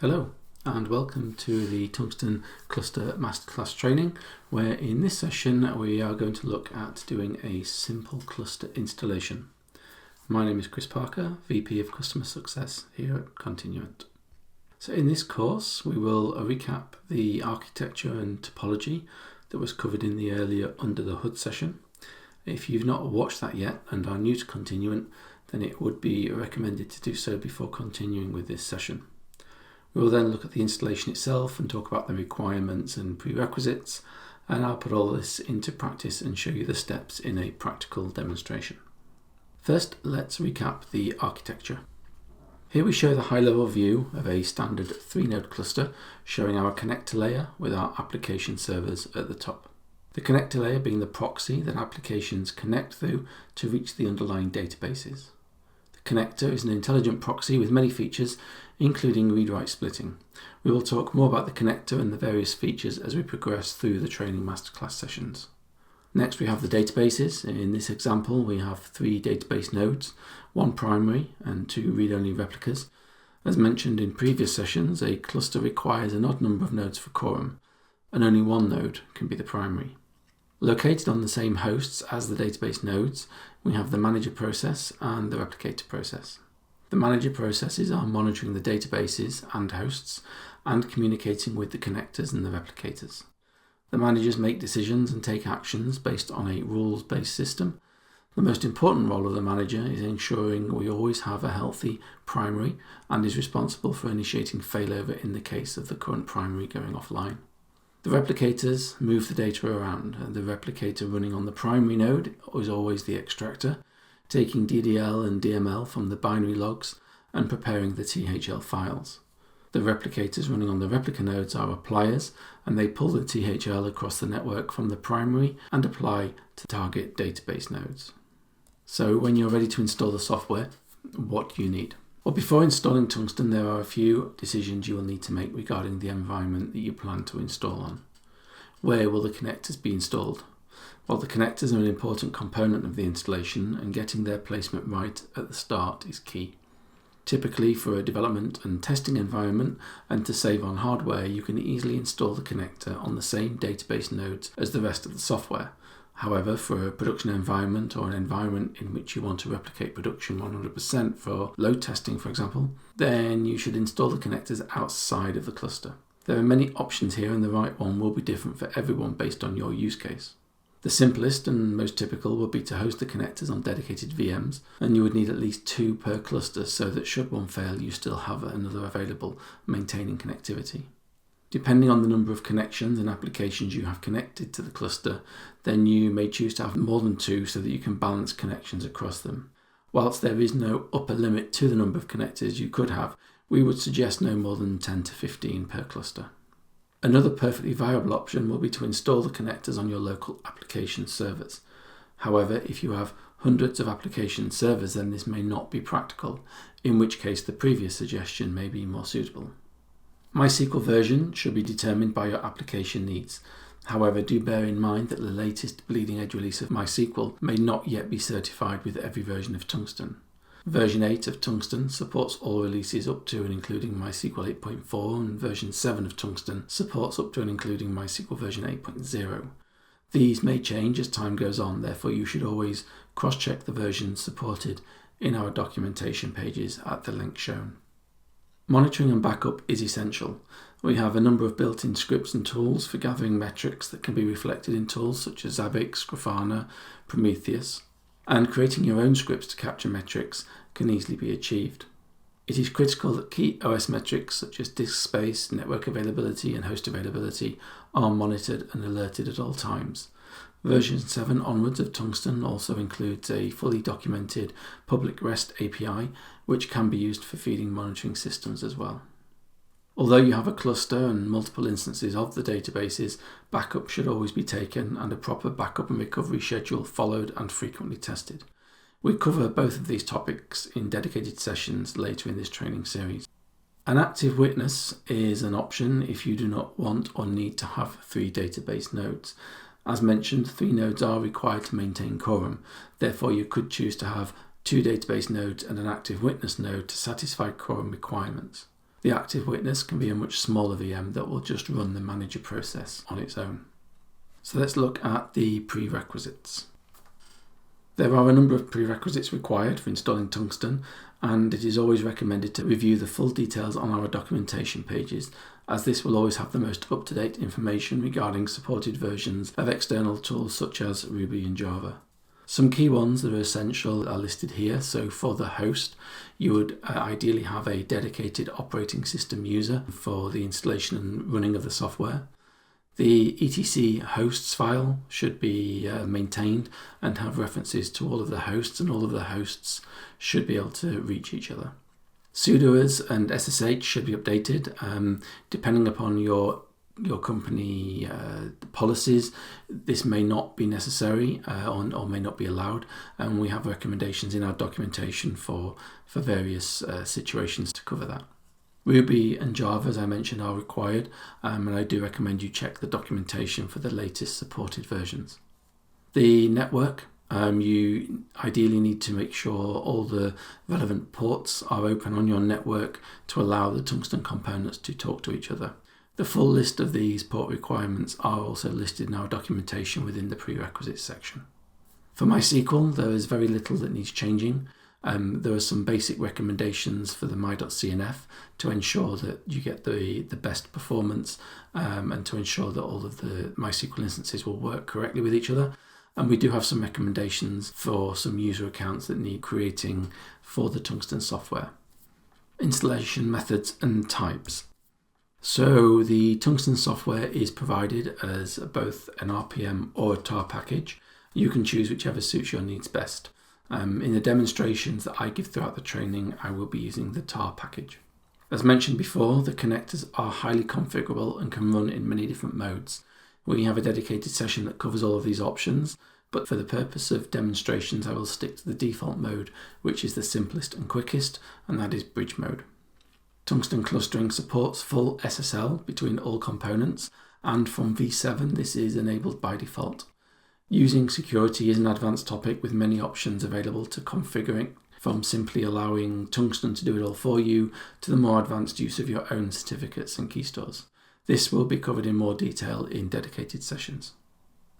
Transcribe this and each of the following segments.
Hello and welcome to the Tungsten Cluster Masterclass training, where in this session we are going to look at doing a simple cluster installation. My name is Chris Parker, VP of Customer Success here at Continuant. So in this course we will recap the architecture and topology that was covered in the earlier Under the Hood session. If you've not watched that yet and are new to Continuant, then it would be recommended to do so before continuing with this session. We will then look at the installation itself and talk about the requirements and prerequisites, and I'll put all this into practice and show you the steps in a practical demonstration. First, let's recap the architecture. Here we show the high-level view of a standard 3-node cluster showing our connector layer with our application servers at the top. The connector layer being the proxy that applications connect through to reach the underlying databases. Connector is an intelligent proxy with many features, including read-write splitting. We will talk more about the connector and the various features as we progress through the training masterclass sessions. Next we have the databases. In this example we have 3 database nodes, 1 primary and 2 read-only replicas. As mentioned in previous sessions, a cluster requires an odd number of nodes for quorum, and only 1 node can be the primary. Located on the same hosts as the database nodes, we have the manager process and the replicator process. The manager processes are monitoring the databases and hosts and communicating with the connectors and the replicators. The managers make decisions and take actions based on a rules-based system. The most important role of the manager is ensuring we always have a healthy primary and is responsible for initiating failover in the case of the current primary going offline. The replicators move the data around. The replicator running on the primary node is always the extractor, taking DDL and DML from the binary logs and preparing the THL files. The replicators running on the replica nodes are appliers, and they pull the THL across the network from the primary and apply to target database nodes. So when you're ready to install the software, what do you need? Well, before installing Tungsten, there are a few decisions you will need to make regarding the environment that you plan to install on. Where will the connectors be installed? Well, the connectors are an important component of the installation, and getting their placement right at the start is key. Typically, for a development and testing environment and to save on hardware, you can easily install the connector on the same database nodes as the rest of the software. However, for a production environment or an environment in which you want to replicate production 100% for load testing, for example, then you should install the connectors outside of the cluster. There are many options here, and the right one will be different for everyone based on your use case. The simplest and most typical would be to host the connectors on dedicated VMs, and you would need at least 2 per cluster so that should one fail, you still have another available maintaining connectivity. Depending on the number of connections and applications you have connected to the cluster, then you may choose to have more than 2 so that you can balance connections across them. Whilst there is no upper limit to the number of connectors you could have, we would suggest no more than 10 to 15 per cluster. Another perfectly viable option will be to install the connectors on your local application servers. However, if you have hundreds of application servers, then this may not be practical, in which case the previous suggestion may be more suitable. MySQL version should be determined by your application needs. However, do bear in mind that the latest bleeding edge release of MySQL may not yet be certified with every version of Tungsten. Version 8 of Tungsten supports all releases up to and including MySQL 8.4, and version 7 of Tungsten supports up to and including MySQL version 8.0. These may change as time goes on, therefore you should always cross-check the versions supported in our documentation pages at the link shown. Monitoring and backup is essential. We have a number of built-in scripts and tools for gathering metrics that can be reflected in tools such as Zabbix, Grafana, Prometheus, and creating your own scripts to capture metrics can easily be achieved. It is critical that key OS metrics such as disk space, network availability and host availability are monitored and alerted at all times. Version 7 onwards of Tungsten also includes a fully documented public REST API, which can be used for feeding monitoring systems as well. Although you have a cluster and multiple instances of the databases, backup should always be taken and a proper backup and recovery schedule followed and frequently tested. We cover both of these topics in dedicated sessions later in this training series. An active witness is an option if you do not want or need to have 3 database nodes. As mentioned, 3 nodes are required to maintain quorum. Therefore, you could choose to have 2 database nodes and an active witness node to satisfy quorum requirements. The active witness can be a much smaller VM that will just run the manager process on its own. So let's look at the prerequisites. There are a number of prerequisites required for installing Tungsten, and it is always recommended to review the full details on our documentation pages, as this will always have the most up-to-date information regarding supported versions of external tools such as Ruby and Java. Some key ones that are essential are listed here. So for the host, you would ideally have a dedicated operating system user for the installation and running of the software. The etc hosts file should be maintained and have references to all of the hosts, and all of the hosts should be able to reach each other. Sudoers and SSH should be updated. Depending upon your company policies, this may not be necessary or may not be allowed, and we have recommendations in our documentation for various situations to cover that. Ruby and Java, as I mentioned, are required, and I do recommend you check the documentation for the latest supported versions. The network, you ideally need to make sure all the relevant ports are open on your network to allow the Tungsten components to talk to each other. The full list of these port requirements are also listed in our documentation within the prerequisites section. For MySQL, there is very little that needs changing. There are some basic recommendations for the my.cnf to ensure that you get the best performance and to ensure that all of the MySQL instances will work correctly with each other. And we do have some recommendations for some user accounts that need creating for the Tungsten software. Installation methods and types. So the Tungsten software is provided as both an RPM or a tar package. You can choose whichever suits your needs best. In the demonstrations that I give throughout the training, I will be using the tar package. As mentioned before, the connectors are highly configurable and can run in many different modes. We have a dedicated session that covers all of these options, but for the purpose of demonstrations, I will stick to the default mode, which is the simplest and quickest, and that is bridge mode. Tungsten clustering supports full SSL between all components, and from v7 this is enabled by default. Using security is an advanced topic with many options available to configuring, from simply allowing Tungsten to do it all for you to the more advanced use of your own certificates and key stores. This will be covered in more detail in dedicated sessions.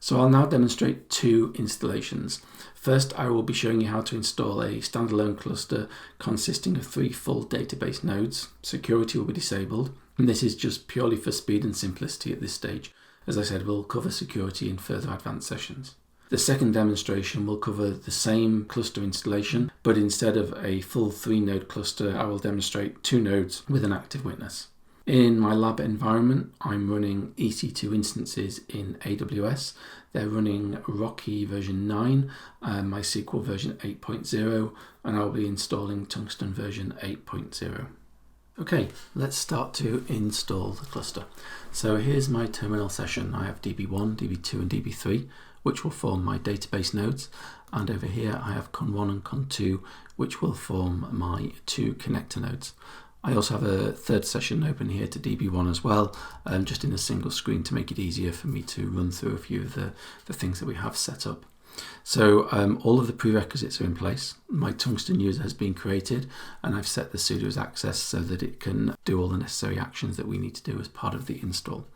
So I'll now demonstrate two installations. First, I will be showing you how to install a standalone cluster consisting of 3 full database nodes. Security will be disabled, and this is just purely for speed and simplicity at this stage. As I said, we'll cover security in further advanced sessions. The second demonstration will cover the same cluster installation, but instead of a full 3-node cluster, I will demonstrate 2 nodes with an active witness. In my lab environment, I'm running EC2 instances in AWS. They're running Rocky version 9, MySQL version 8.0, and I'll be installing Tungsten version 8.0. Okay, let's start to install the cluster. So here's my terminal session. I have DB1, DB2 and DB3, which will form my database nodes. And over here I have Con1 and Con2, which will form my 2 connector nodes. I also have a third session open here to DB1 as well, just in a single screen to make it easier for me to run through a few of the things that we have set up. So all of the prerequisites are in place. My Tungsten user has been created, and I've set the sudo as access so that it can do all the necessary actions that we need to do as part of the install.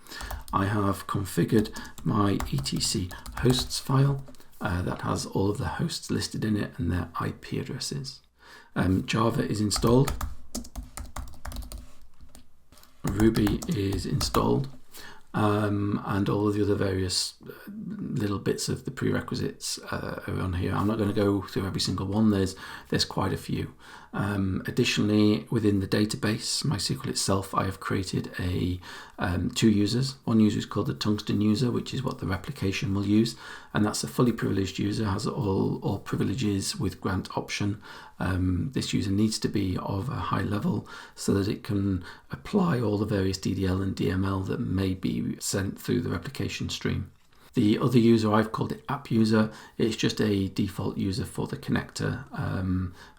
I have configured my etc hosts file that has all of the hosts listed in it and their IP addresses. Java is installed. Ruby is installed. And all of the other various little bits of the prerequisites are on here. I'm not going to go through every single one. There's quite a few. Additionally, within the database, MySQL itself, I have created 2 users. One user is called the Tungsten user, which is what the replication will use, and that's a fully privileged user, has all privileges with grant option. This user needs to be of a high level so that it can apply all the various DDL and DML that may be sent through the replication stream. The other user, I've called it app user. It's just a default user for the connector,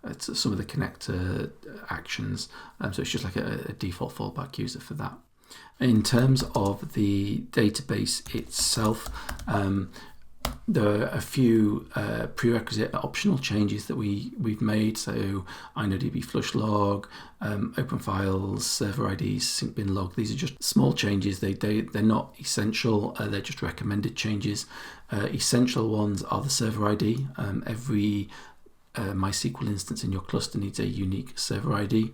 it's some of the connector actions. So it's just like a default fallback user for that. In terms of the database itself, There are a few prerequisite optional changes that we've made. So InnoDB flush log, open files, server IDs, sync bin log. These are just small changes. They're not essential. They're just recommended changes. Essential ones are the server ID. Every MySQL instance in your cluster needs a unique server ID.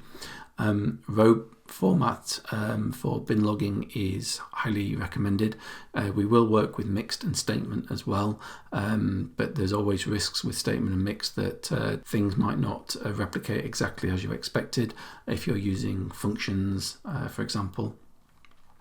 Row format for bin logging is highly recommended. We will work with mixed and statement as well, but there's always risks with statement and mixed that things might not replicate exactly as you expected if you're using functions, for example.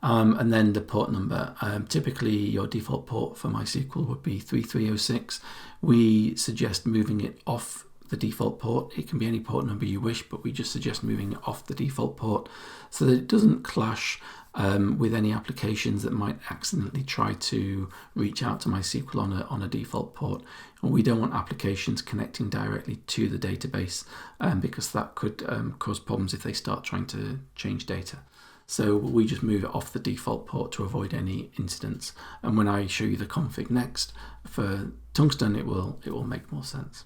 And then the port number. Typically your default port for MySQL would be 3306. We suggest moving it off the default port. It can be any port number you wish, but we just suggest moving it off the default port so that it doesn't clash with any applications that might accidentally try to reach out to MySQL on a default port. And we don't want applications connecting directly to the database because that could cause problems if they start trying to change data. So we just move it off the default port to avoid any incidents. And when I show you the config next for Tungsten, it will make more sense.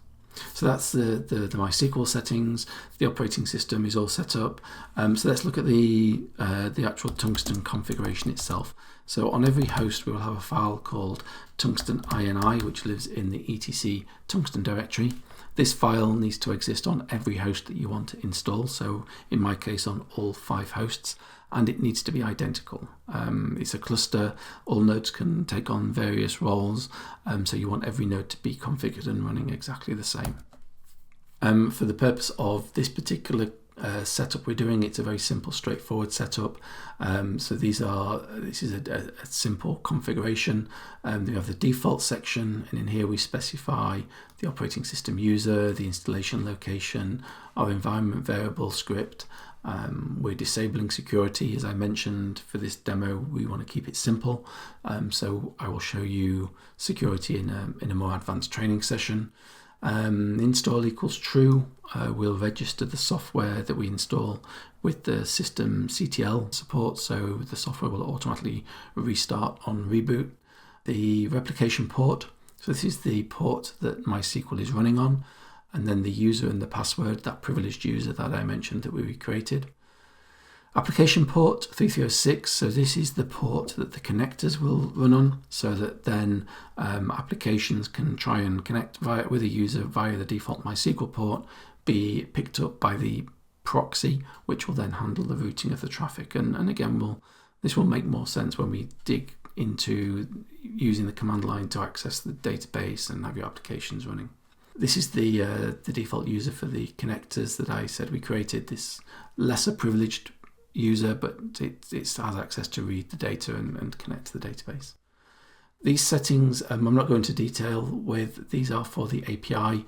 So that's the MySQL settings. The operating system is all set up. So let's look at the actual Tungsten configuration itself. So on every host, we will have a file called tungsten ini, which lives in the etc tungsten directory. This file needs to exist on every host that you want to install. So in my case, on all 5 hosts. And it needs to be identical. It's a cluster. All nodes can take on various roles, so you want every node to be configured and running exactly the same. For the purpose of this particular setup we're doing, it's a very simple, straightforward setup. So this is a simple configuration. We have the default section, and in here we specify the operating system user, the installation location, our environment variable script. We're disabling security. As I mentioned, for this demo, we want to keep it simple. So I will show you security in a more advanced training session. Install equals true. We'll register the software that we install with the system CTL support, so the software will automatically restart on reboot. The replication port. So this is the port that MySQL is running on. And then the user and the password, that privileged user that I mentioned that we created. Application port 3306, so this is the port that the connectors will run on, so that then applications can try and connect with a user via the default MySQL port, be picked up by the proxy, which will then handle the routing of the traffic. And again, this will make more sense when we dig into using the command line to access the database and have your applications running. This is the default user for the connectors that I said we created, this lesser privileged user, but it has access to read the data and connect to the database. These settings, I'm not going into detail with. These are for the API.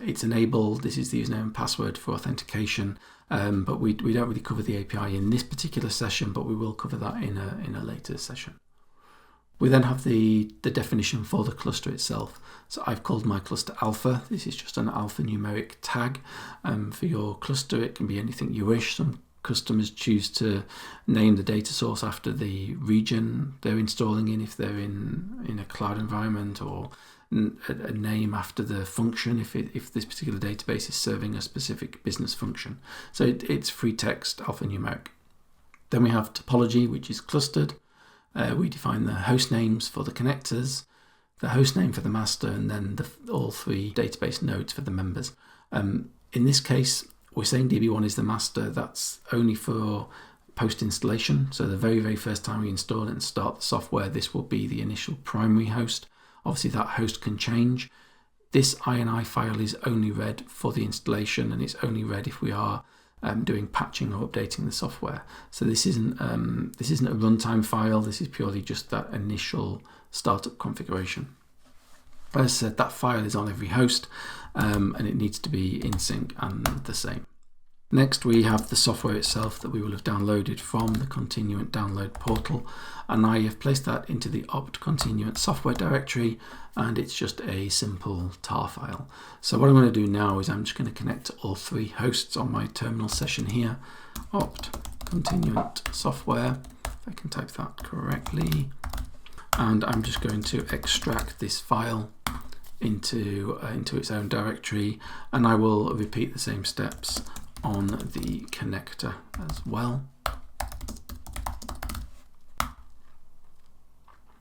It's enabled. This is the username and password for authentication, but we don't really cover the API in this particular session, but we will cover that in a later session. We then have the definition for the cluster itself. So I've called my cluster alpha. This is just an alphanumeric tag. For your cluster, it can be anything you wish. Some customers choose to name the data source after the region they're installing in, if they're in a cloud environment, or a name after the function if this particular database is serving a specific business function. So it's free text alphanumeric. Then we have topology, which is clustered. We define the host names for the connectors, the host name for the master, and then all 3 database nodes for the members. In this case, we're saying DB1 is the master. That's only for post-installation. So the very, very first time we install it and start the software, this will be the initial primary host. Obviously, that host can change. This INI file is only read for the installation, and it's only read if we are doing patching or updating the software. So this isn't a runtime file. This is purely just that initial startup configuration. As I said, that file is on every host, and it needs to be in sync and the same. Next, we have the software itself that we will have downloaded from the Continuant download portal, and I have placed that into the opt Continuant software directory, and it's just a simple tar file. So what I'm going to do now is I'm just going to connect to all 3 hosts on my terminal session here. Opt Continuant software, if I can type that correctly, and I'm just going to extract this file into its own directory, and I will repeat the same steps on the connector as well.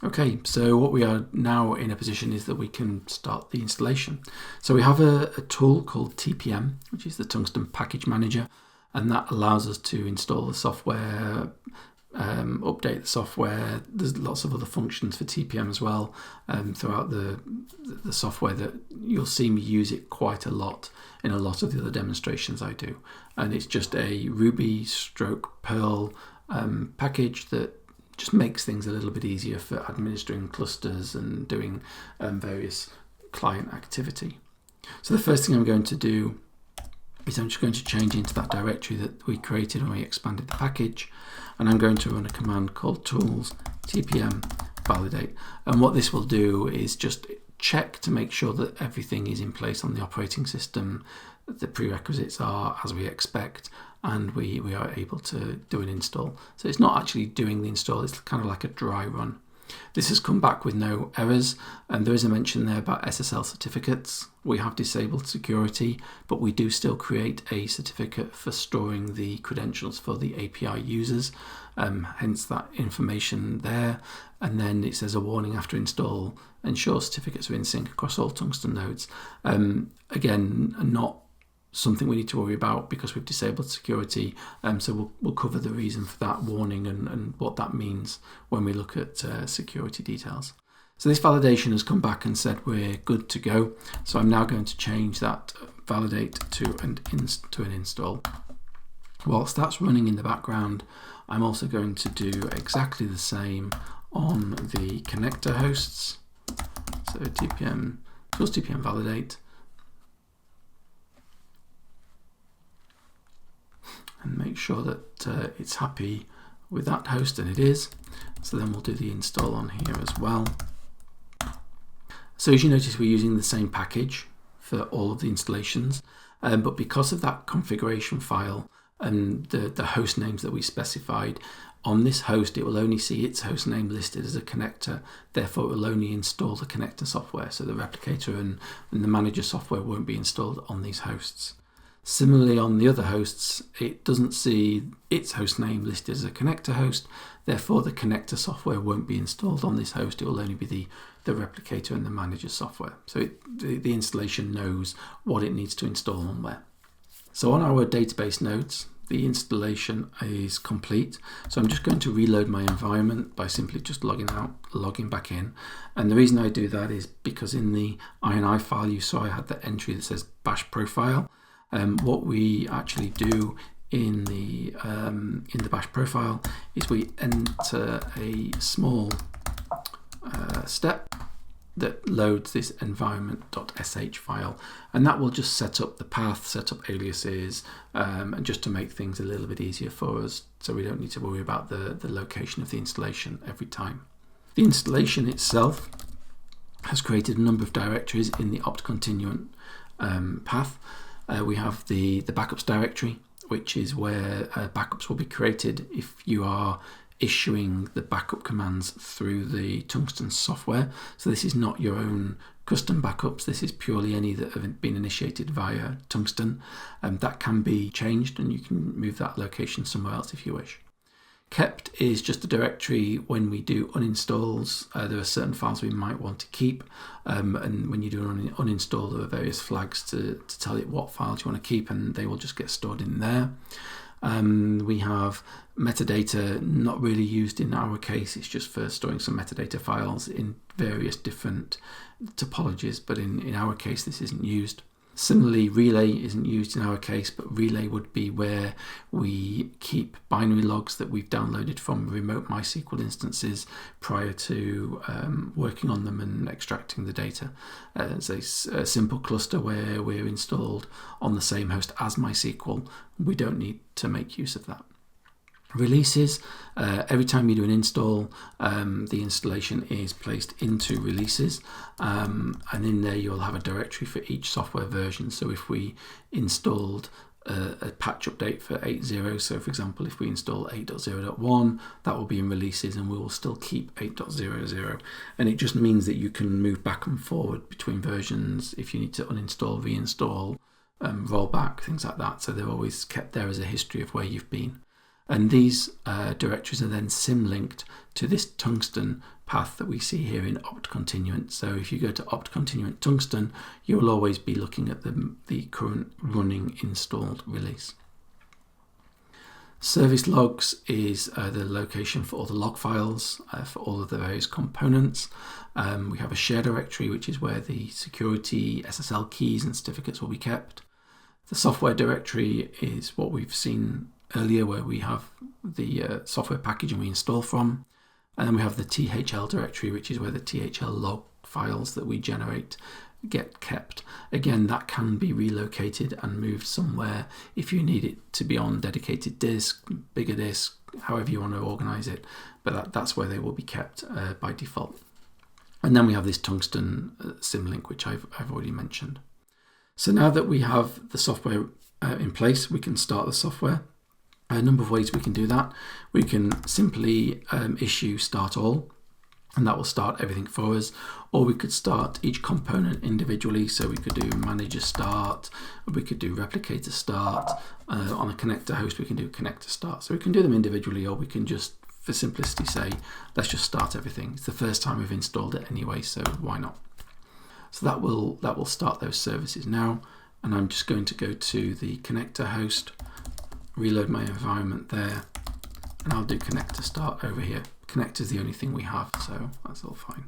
Okay, so what we are now in a position is that we can start the installation. So we have a tool called TPM, which is the Tungsten Package Manager, and that allows us to install the software, update the software. There's lots of other functions for TPM as well throughout the software that you'll see me use it quite a lot in a lot of the other demonstrations I do. And it's just a Ruby / Perl package that just makes things a little bit easier for administering clusters and doing various client activity. So the first thing I'm going to do is I'm just going to change into that directory that we created when we expanded the package, and I'm going to run a command called tools tpm validate. And what this will do is just check to make sure that everything is in place on the operating system, the prerequisites are as we expect, and we are able to do an install. So it's not actually doing the install, it's kind of like a dry run. This has come back with no errors, and there is a mention there about SSL certificates. We have disabled security, but we do still create a certificate for storing the credentials for the API users, hence that information there. And then it says a warning after install, ensure certificates are in sync across all Tungsten nodes. Again, not something we need to worry about because we've disabled security, so we'll cover the reason for that warning and what that means when we look at security details. So this validation has come back and said we're good to go, so I'm now going to change that validate to an install. Whilst that's running in the background, I'm also going to do exactly the same on the connector hosts. So tools tpm validate, and make sure that it's happy with that host, and it is. So then we'll do the install on here as well. So as you notice, we're using the same package for all of the installations, but because of that configuration file and the host names that we specified, on this host it will only see its host name listed as a connector, therefore it will only install the connector software, so the replicator and the manager software won't be installed on these hosts. Similarly, on the other hosts, it doesn't see its host name listed as a connector host, therefore the connector software won't be installed on this host, it will only be the replicator and the manager software. So the installation knows what it needs to install on where. So on our database nodes, the installation is complete. So I'm just going to reload my environment by simply just logging out, logging back in. And the reason I do that is because in the INI file you saw I had the entry that says bash profile. What we actually do in the bash profile is we enter a small step that loads this environment.sh file, and that will just set up the path, set up aliases, and just to make things a little bit easier for us, so we don't need to worry about the location of the installation every time. The installation itself has created a number of directories in the opt-continuant path. We have the backups directory, which is where backups will be created if you are issuing the backup commands through the Tungsten software. So this is not your own custom backups, this is purely any that have been initiated via Tungsten. That can be changed, and you can move that location somewhere else if you wish. Kept is just a directory when we do uninstalls. There are certain files we might want to keep, and when you do an uninstall there are various flags to tell it what files you want to keep, and they will just get stored in there. We have metadata, not really used in our case, it's just for storing some metadata files in various different topologies, but in our case this isn't used. Similarly, relay isn't used in our case, but relay would be where we keep binary logs that we've downloaded from remote MySQL instances prior to working on them and extracting the data. It's a simple cluster where we're installed on the same host as MySQL. We don't need to make use of that. Releases, every time you do an install, the installation is placed into releases, and in there you'll have a directory for each software version. So if we installed a patch update for 8.0. So for example, if we install 8.0.1, that will be in releases and we will still keep 8.0.0. And it just means that you can move back and forward between versions if you need to uninstall, reinstall, roll back, things like that. So they're always kept there as a history of where you've been. And these directories are then symlinked to this Tungsten path that we see here in opt continuant. So if you go to opt continuant Tungsten, you will always be looking at the current running installed release. Service logs is the location for all the log files for all of the various components. We have a share directory, which is where the security SSL keys and certificates will be kept. The software directory is what we've seen earlier, where we have the software package and we install from. And then we have the THL directory, which is where the THL log files that we generate get kept. Again, that can be relocated and moved somewhere if you need it to be on dedicated disk, bigger disk, however you want to organize it. But that's where they will be kept by default. And then we have this Tungsten symlink, which I've already mentioned. So now that we have the software in place, we can start the software. A number of ways we can do that. We can simply issue start all, and that will start everything for us. Or we could start each component individually. So we could do manager start, or we could do replicator start. On a connector host, we can do connector start. So we can do them individually, or we can just, for simplicity, say, let's just start everything. It's the first time we've installed it anyway, so why not? So that will start those services now. And I'm just going to go to the connector host, reload my environment there, and I'll do connector start over here. Connector is the only thing we have, so that's all fine.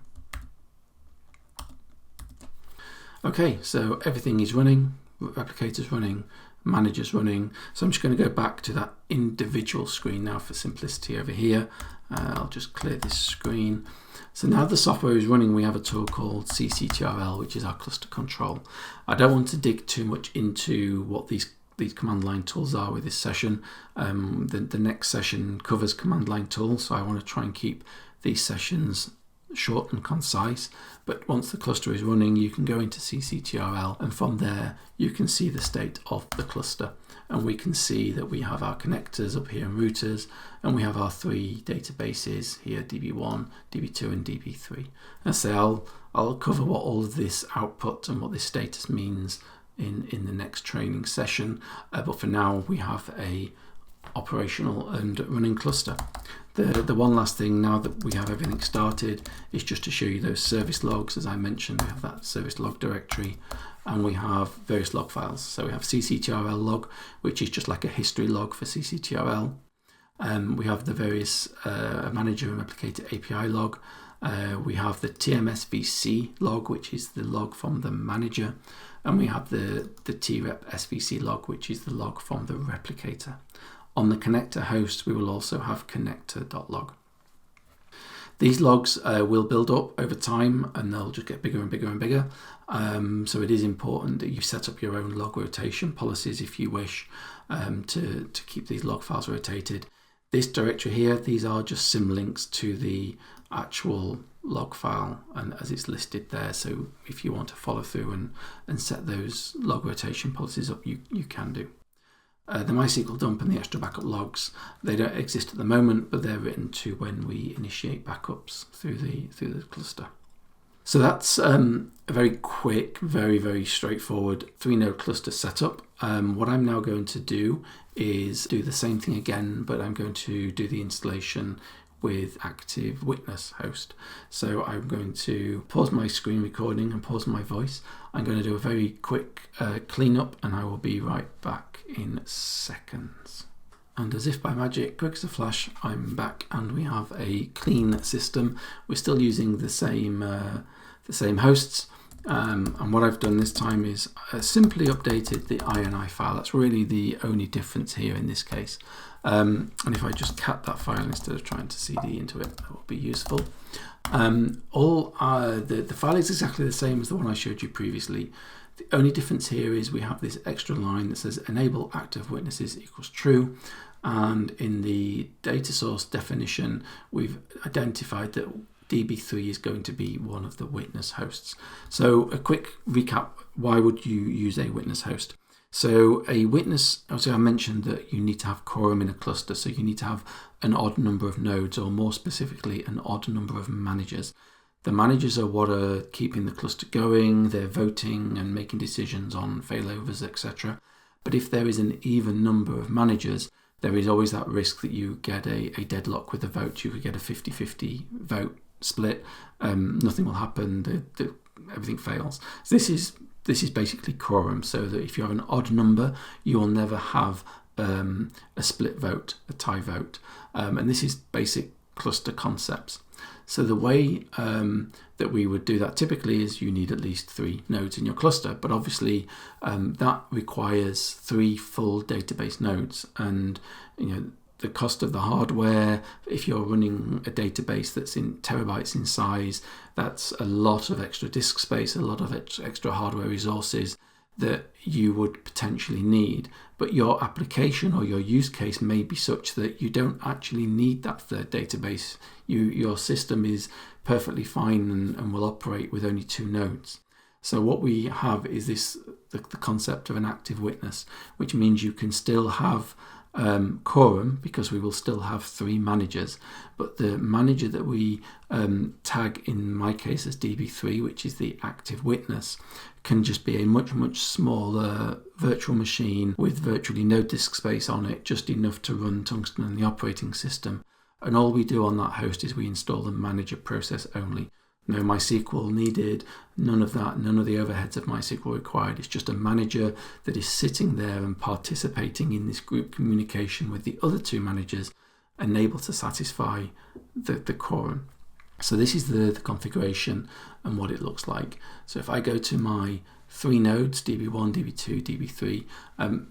Okay, so everything is running, replicator's running, manager's running. So I'm just going to go back to that individual screen now for simplicity over here. I'll just clear this screen. So now the software is running, we have a tool called ccTRL, which is our cluster control. I don't want to dig too much into what these command line tools are with this session. The next session covers command line tools, so I want to try and keep these sessions short and concise. But once the cluster is running, you can go into ccTRL, and from there you can see the state of the cluster, and we can see that we have our connectors up here and routers, and we have our three databases here, DB1, DB2 and DB3. And so I'll cover what all of this output and what this status means in the next training session, but for now we have a operational and running cluster. The one last thing now that we have everything started is just to show you those service logs. As I mentioned, we have that service log directory, and we have various log files. So we have ccTRL log, which is just like a history log for ccTRL. We have the various manager and replicator API log. We have the TMSVC log, which is the log from the manager, and we have the trep svc log, which is the log from the replicator. On the connector host, we will also have connector.log. These logs will build up over time, and they'll just get bigger and bigger and bigger. So it is important that you set up your own log rotation policies if you wish to keep these log files rotated. This directory here, these are just symlinks to the actual log file, and as it's listed there. So if you want to follow through and set those log rotation policies up, you can do. The MySQL dump and the extra backup logs, they don't exist at the moment, but they're written to when we initiate backups through the cluster. So that's a very quick, very straightforward 3-node cluster setup. What I'm now going to do is do the same thing again, but I'm going to do the installation with active witness host. So I'm going to pause my screen recording and pause my voice. I'm going to do a very quick cleanup, and I will be right back in seconds. And as if by magic, quick as a flash, I'm back, and we have a clean system. We're still using the same hosts, and what I've done this time is simply updated the INI file. That's really the only difference here in this case. And if I just cat that file instead of trying to cd into it, that will be useful. The file is exactly the same as the one I showed you previously. The only difference here is we have this extra line that says enable active witnesses equals true, and in the data source definition we've identified that DB3 is going to be one of the witness hosts. So a quick recap, why would you use a witness host? So a witness, obviously I mentioned that you need to have quorum in a cluster, so you need to have an odd number of nodes, or more specifically, an odd number of managers. The managers are what are keeping the cluster going, they're voting and making decisions on failovers, etc. But if there is an even number of managers, there is always that risk that you get a deadlock with a vote. You could get a 50-50 vote split. Nothing will happen, everything fails. So this is basically quorum, so that if you have an odd number, you will never have a split vote, a tie vote. And this is basic cluster concepts. So the way that we would do that typically is you need at least 3 nodes in your cluster, but obviously that requires 3 full database nodes, and the cost of the hardware, if you're running a database that's in terabytes in size, that's a lot of extra disk space, a lot of extra hardware resources that you would potentially need. But your application or your use case may be such that you don't actually need that third database. Your system is perfectly fine and will operate with only 2 nodes. So what we have is the concept of an active witness, which means you can still have quorum, because we will still have 3 managers, but the manager that we tag in my case as DB3, which is the active witness, can just be a much smaller virtual machine with virtually no disk space on it, just enough to run Tungsten and the operating system. And all we do on that host is we install the manager process only. No MySQL needed, none of that, none of the overheads of MySQL required. It's just a manager that is sitting there and participating in this group communication with the other 2 managers and able to satisfy the quorum. So this is the configuration and what it looks like. So if I go to my 3 nodes, DB1, DB2, DB3,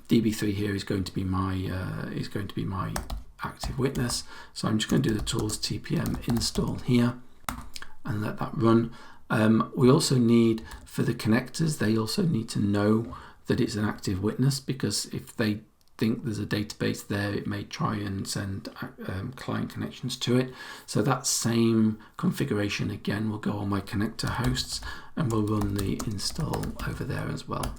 DB3 here is going to be my active witness. So I'm just going to do the tools tpm install here and let that run. We also need, for the connectors, they also need to know that it's an active witness, because if they think there's a database there, it may try and send client connections to it. So that same configuration again will go on my connector hosts, and we'll run the install over there as well.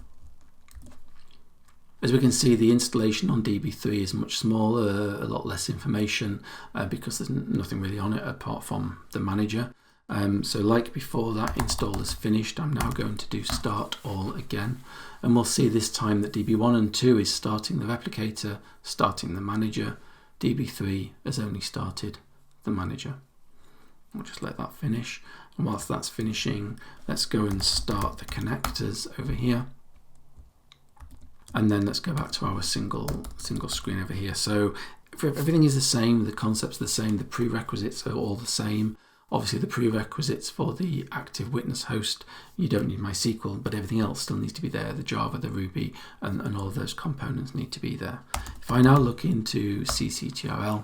As we can see, the installation on DB3 is much smaller, a lot less information, because there's nothing really on it apart from the manager. So like before that install is finished, I'm now going to do start all again, and we'll see this time that DB1 and 2 is starting the replicator, starting the manager. DB3 has only started the manager. We'll just let that finish, and whilst that's finishing, let's go and start the connectors over here, and then let's go back to our single screen over here. So everything is the same, the concepts are the same, the prerequisites are all the same. Obviously the prerequisites for the active witness host, you don't need MySQL, but everything else still needs to be there. The Java, the Ruby, and all of those components need to be there. If I now look into ccTRL,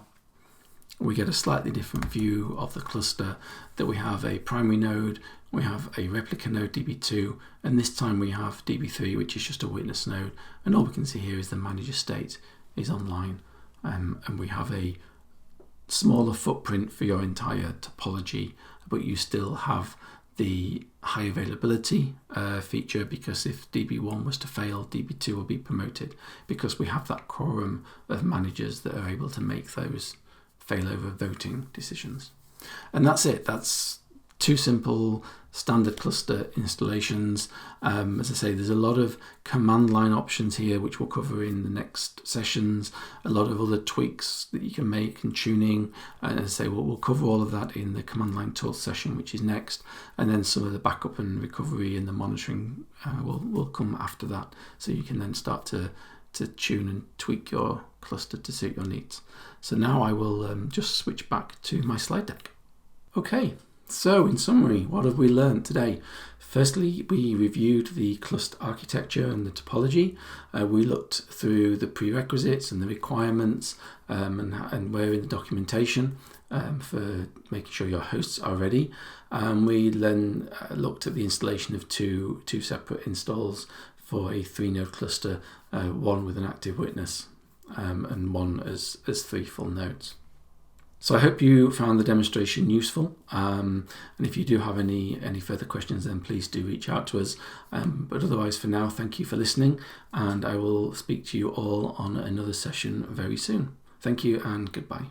we get a slightly different view of the cluster, that we have a primary node, we have a replica node DB2, and this time we have DB3, which is just a witness node. And all we can see here is the manager state is online, and we have a smaller footprint for your entire topology, but you still have the high availability feature, because if DB1 was to fail, DB2 will be promoted, because we have that quorum of managers that are able to make those failover voting decisions. And that's it. That's 2 simple standard cluster installations. As I say, there's a lot of command line options here, which we'll cover in the next sessions, a lot of other tweaks that you can make and tuning. And as I say, we'll cover all of that in the command line tools session, which is next. And then some of the backup and recovery and the monitoring will come after that. So you can then start to tune and tweak your cluster to suit your needs. So now I will just switch back to my slide deck. Okay. So in summary, what have we learned today? Firstly, we reviewed the cluster architecture and the topology. We looked through the prerequisites and the requirements and where in the documentation for making sure your hosts are ready. We then looked at the installation of two separate installs for a 3-node cluster, one with an active witness and one as 3 full nodes. So I hope you found the demonstration useful, and if you do have any further questions, then please do reach out to us. But otherwise, for now, thank you for listening, and I will speak to you all on another session very soon. Thank you and goodbye.